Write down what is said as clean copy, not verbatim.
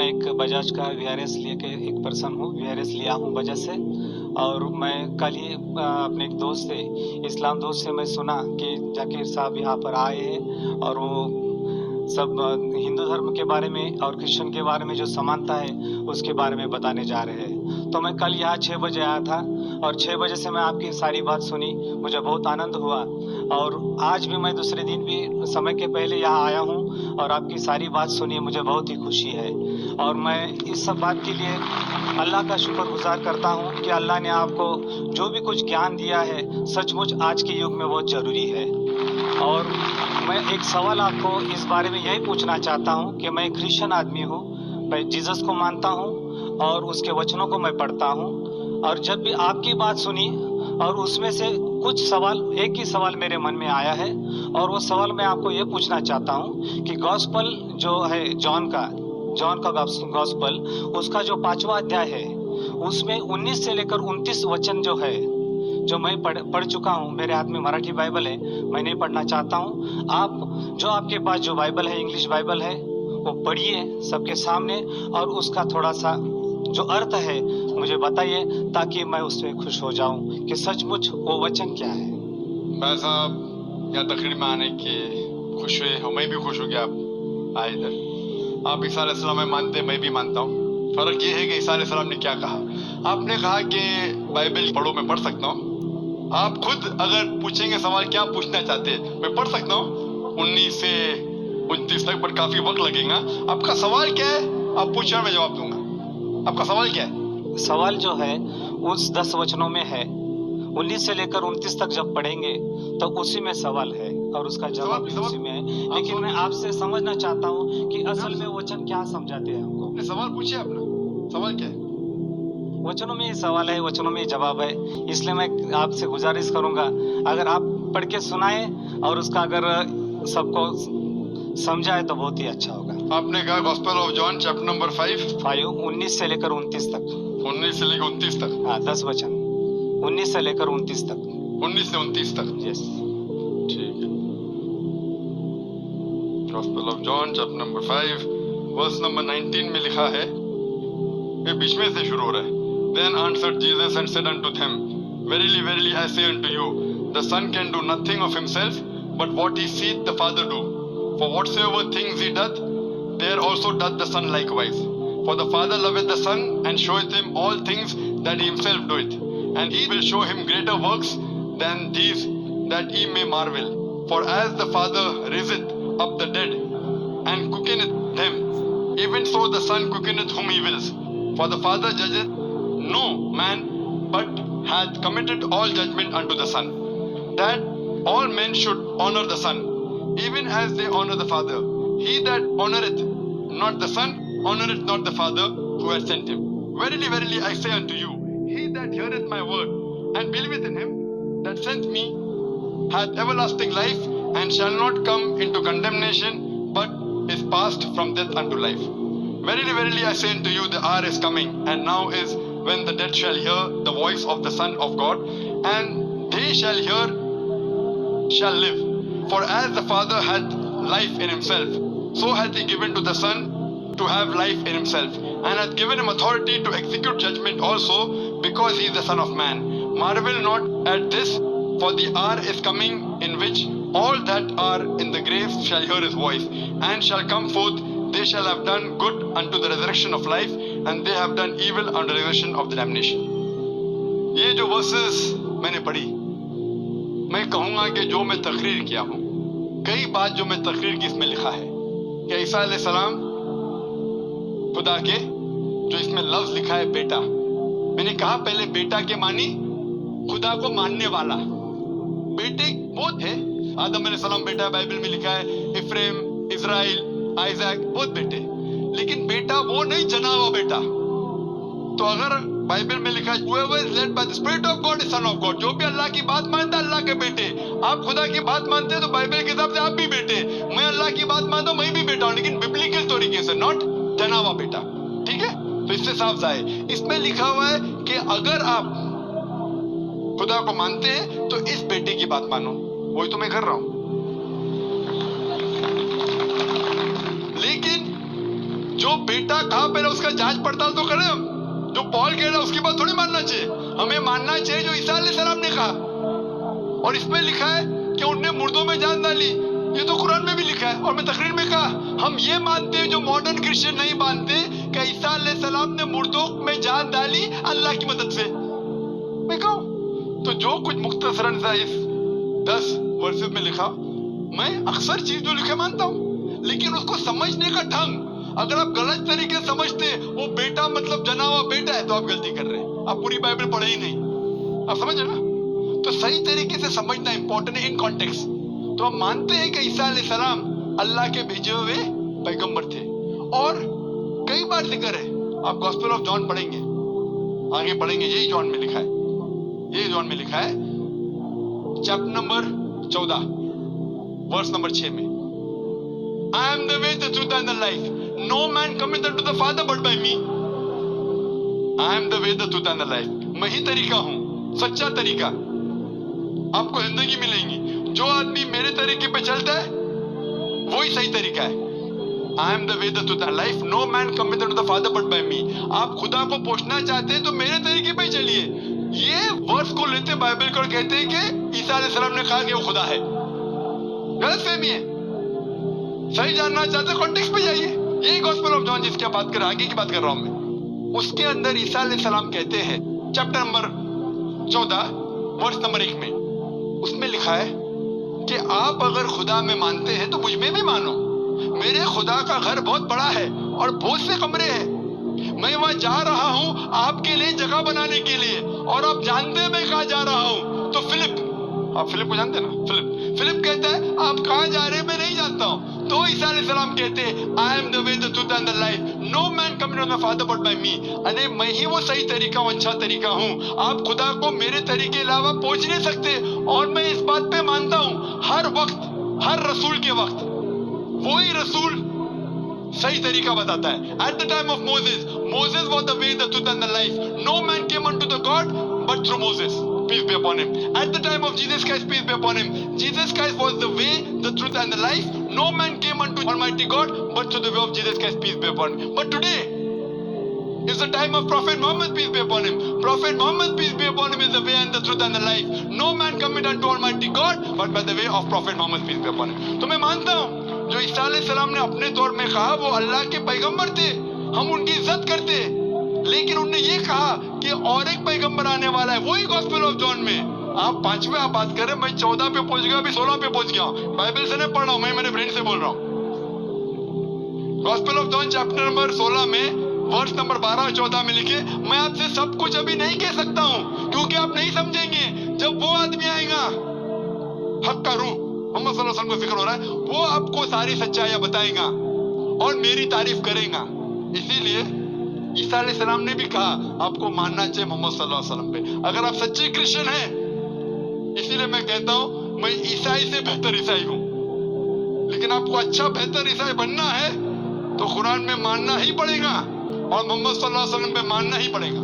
मैं एक बजाज का वीआरएस लेके एक पर्सन हूँ, वीआरएस लिया हूँ बजाज से। और मैं कल ही अपने एक दोस्त से, इस्लाम दोस्त से मैं सुना कि जाकिर साहब यहाँ पर आए हैं और वो सब हिंदू धर्म के बारे में और क्रिश्चियन के बारे में जो समानता है उसके बारे में बताने जा रहे हैं। तो मैं कल यहाँ 6 बजे आया था और 6 बजे से मैं आपकी सारी बात सुनी, मुझे बहुत आनंद हुआ। और आज भी मैं दूसरे दिन भी समय के पहले यहाँ आया हूँ और आपकी सारी बात सुनी, मुझे बहुत ही खुशी है। और मैं इस सब बात के लिए अल्लाह का शुक्रगुजार करता हूँ कि अल्लाह ने आपको जो भी कुछ ज्ञान दिया है सचमुच आज के युग में बहुत ज़रूरी है। और मैं एक सवाल आपको इस बारे में यही पूछना चाहता हूँ कि मैं क्रिश्चियन आदमी हूँ, मैं जीसस को मानता हूँ और उसके वचनों को मैं पढ़ता हूँ। और जब भी आपकी बात सुनी और उसमें से कुछ सवाल, एक ही सवाल मेरे मन में आया है और वो सवाल मैं आपको ये पूछना चाहता हूँ कि गॉस्पल जो है जॉन का गॉस्पल, उसका जो 5वां अध्याय है उसमें 19 से लेकर 29 वचन जो है, जो मैं पढ़ चुका हूँ। मेरे हाथ में मराठी बाइबल है, मैं नहीं पढ़ना चाहता हूँ। आप जो आपके पास जो बाइबल है, इंग्लिश बाइबल है, वो पढ़िए सबके सामने और उसका थोड़ा सा जो अर्थ है मुझे बताइए ताकि मैं उसमें खुश हो जाऊं कि सचमुच वो वचन क्या है। भाई साहब यहाँ तकरीर में आने की खुश हुए, मैं भी खुश हो गया आप आए इधर। आप ईसा अलैहिस्सलाम में मानते, मैं भी मानता हूँ। फर्क ये है कि ईसा अलैहिस्सलाम ने क्या कहा। आपने कहा कि बाइबल पढ़ो, मैं पढ़ सकता हूँ। आप खुद अगर पूछेंगे सवाल क्या पूछना चाहते हैं, मैं पढ़ सकता हूँ 19 से 29 तक, पर काफी वक्त लगेगा। आपका सवाल क्या है आप पूछिए, मैं जवाब दूंगा। आपका सवाल क्या है? सवाल जो है उस 10 वचनों में है, 19 से लेकर 29 तक जब पढ़ेंगे तो उसी में सवाल है और उसका जवाब भी उसी में है। लेकिन मैं आपसे समझना चाहता हूँ कि असल में वचन क्या समझाते हैं हमको। अपने सवाल पूछिए, अपना सवाल क्या है? वचनों में ही सवाल है, वचनों में ही जवाब है। इसलिए मैं आपसे गुजारिश करूंगा अगर आप पढ़ के सुनाए और उसका अगर सबको समझाए तो बहुत ही अच्छा होगा। आपने कहा gospel of John chapter number 5 19 से लेकर 29 तक। 19 से लेकर 29 तक? हाँ, 10 वचन 19 से लेकर 29 तक। 19 से 29 तक? यस, ठीक है। Gospel of John chapter number 5 verse number 19 में लिखा है, ये बीच में से शुरू हो रहा है। Then answered Jesus and said unto them, Verily, verily, I say unto you, the Son can do nothing of himself, but what he seeth the Father do. For whatsoever things he doth, there also doth the Son likewise. For the Father loveth the Son, and showeth him all things that he himself doeth. And he will show him greater works than these, that ye may marvel. For as the Father raiseth up the dead, and quickeneth them, even so the Son quickeneth whom he wills. For the Father judgeth no man, but hath committed all judgment unto the Son, that all men should honor the Son, even as they honor the Father. He that honoreth not the Son, honoreth not the Father who hath sent him. Verily, verily, I say unto you, he that heareth my word, and believeth in him that sent me, hath everlasting life, and shall not come into condemnation, but is passed from death unto life. Verily, verily, I say unto you, the hour is coming, and now is, when the dead shall hear the voice of the Son of God, and they shall live. For as the Father hath life in himself, so hath he given to the Son to have life in himself, and hath given him authority to execute judgment also, because he is the Son of Man. Marvel not at this, for the hour is coming in which all that are in the grave shall hear his voice, and shall come forth. They shall have done good unto the resurrection of life, and they have done evil unto the resurrection of the damnation. ये जो versus मैंने पढ़ी, मैं कहूंगा कि जो मैं तकरीर किया हूं, कई बात जो मैं तकरीर की इसमें लिखा है कि ईसा अलैहिस्सलाम खुदा के, जो इसमें लफ्ज लिखा है बेटा, मैंने कहा पहले बेटा के मानी खुदा को मानने वाला। बेटे बहुत है, आदम अलैहिस्सलाम बेटा है, बाइबल में लिखा है, इफ्रेम, इजराइल, आइजैक, बहुत बेटे, लेकिन बेटा वो नहीं, जना हुआ बेटा। तो अगर बाइबल में लिखा है whoever is led by the spirit of God is son of God, जो भी अल्लाह की बात मानता है अल्लाह के बेटे। आप खुदा की बात मानते हैं तो बाइबल के हिसाब से आप भी बेटे, मैं अल्लाह की बात मानता हूं, मैं भी बेटा हूं, लेकिन बिब्लिकल तरीके से, नॉट जना हुआ बेटा। ठीक है, तो इससे साफ जाए, इसमें लिखा हुआ है कि अगर आप खुदा को मानते हैं तो इस बेटे की बात मानो। वही तो मैं कर रहा हूं। लेकिन जो जो बेटा कहा पहले उसका जांच पड़ताल तो करें हम। जो पॉल कह रहा है उसकी बात थोड़ी मानना चाहिए, हमें मानना चाहिए जो ईसा अलैहिस्सलाम ने कहा। और इसमें लिखा है कि उनने मुर्दों में जान डाली, ये तो कुरान में भी लिखा है। और मैं तकरीर में कहा हम ये मानते हैं जो मॉडर्न क्रिश्चियन नहीं मानते कि ईसा अलैहिस्सलाम ने मुर्दों में जान डाली अल्लाह की मदद से। मैं कहूं तो जो कुछ मुख्तसरन सा इस 10 वर्सेस में लिखा, मैं अक्सर चीज जो लिखे मानता हूं, लेकिन उसको समझने का ढंग अगर आप गलत तरीके से समझते वो बेटा मतलब जना हुआ बेटा है तो आप गलती कर रहे हैं, आप पूरी बाइबल पढ़े ही नहीं। आप समझ रहे ना? तो सही तरीके से समझना इंपॉर्टेंट है इन कॉन्टेक्स्ट। तो हम मानते हैं कि ईसा अलैहिस्सलाम अल्लाह के भेजे हुए पैगंबर थे और कई बार जिक्र है। आप गॉस्पेल ऑफ जॉन पढ़ेंगे, आगे पढ़ेंगे, यही जॉन में लिखा है, यही जॉन में लिखा है चैप्टर नंबर 14 वर्स नंबर 6 में, I am the way the truth and the life, no man coming to the father but by me. I am the way the truth and the life, मैं ही तरीका हूं, सच्चा तरीका, आपको जिंदगी मिलेगी। जो आदमी मेरे तरीके पे चलता है वही सही तरीका है। I am the way the truth and life, no man coming to the father but by me. आप खुदा को पहुंचना चाहते हैं तो मेरे तरीके पे चलिए। ये वर्स को लेते बाइबल को कहते हैं कि ईसा अलैहिस्सलाम ने कहा कि वो खुदा है, गलत फहमी है। सही जानना चाहते कॉन्टेक्स्ट पे जाइए, यही गॉस्पेल ऑफ जॉन जिसकी बात कर रहा, आगे की बात कर रहा हूं मैं, उसके अंदर ईसा अलैहिस्सलाम कहते हैं चैप्टर नंबर 14 वर्स नंबर 1 में, उसमें लिखा है कि आप अगर खुदा में मानते हैं तो मुझ में भी मानो। मेरे खुदा का घर बहुत बड़ा है और बहुत से कमरे हैं, मैं वहां जा रहा हूं आपके लिए जगह बनाने के लिए। और आप जानते हैं मैं कहां जा रहा हूं? तो फिलिप, आप फिलिप को जानते हैं ना? फिलिप कहता है आप कहां जा रहे हैं मैं नहीं जानता हूं। तो ईसा अलैहिस्सलाम कहते हैं I am the way the truth and the life, no man coming to the father but by me. अरे मैं ही वो सही तरीका हूं, अच्छा तरीका हूं। आप खुदा को मेरे तरीके के अलावा पहुंच नहीं सकते। और मैं इस बात पे मानता हूं हर वक्त, हर रसूल के वक्त वही रसूल सही तरीका बताता है। At the time of Moses was the way the truth and the life, no man came unto the God but through Moses, peace be upon him. At the time of Jesus Christ, peace be upon him, Jesus Christ was the way, the truth and the life. No man came unto Almighty God but through the way of Jesus Christ, peace be upon him. But today is the time of Prophet Muhammad, peace be upon him. Prophet Muhammad, peace be upon him, is the way and the truth and the life. No man cometh unto Almighty God but by the way of Prophet Muhammad, peace be upon him. तो मैं मानता हूँ जो ईसा अलैहिस्सलाम ने अपने दौर में कहा वो अल्लाह के पैगंबर थे, हम उनकी इज्जत करते, लेकिन उन्होंने ये कहा कि और एक पैगंबर आने वाला है, वही गॉस्पेल ऑफ जॉन में। आप 5वें आप बात करें, मैं 14 पे पहुंच गया, अभी 16 पे पहुंच गया हूं। बाइबल से नहीं पढ़ रहा हूं, मैं मेरे ब्रेन से बोल रहा हूं। Gospel of John chapter number 16 में वर्स नंबर 12 और 14 में लिखे, मैं आपसे सब कुछ अभी नहीं कह सकता हूं क्योंकि आप नहीं समझेंगे। जब वो आदमी आएगा, हक का रूह मोहम्मद सल्लल्लाहु अलैहि वसल्लम को जिक्र हो रहा है, वो आपको सारी सच्चाइयां बताएगा और मेरी तारीफ करेगा। इसीलिए ईसा अलैहिस्सलाम ने भी कहा आपको मानना चाहिए मोहम्मद सल्लल्लाहु अलैहि वसल्लम पे, अगर आप सच्चे क्रिश्चियन हैं। इसीलिए मैं कहता हूं मैं ईसाई से बेहतर ईसाई हूं, लेकिन आपको अच्छा बेहतर ईसाई बनना है तो कुरान में मानना ही पड़ेगा और मोहम्मद सल्लल्लाहु अलैहि वसल्लम पे मानना ही पड़ेगा।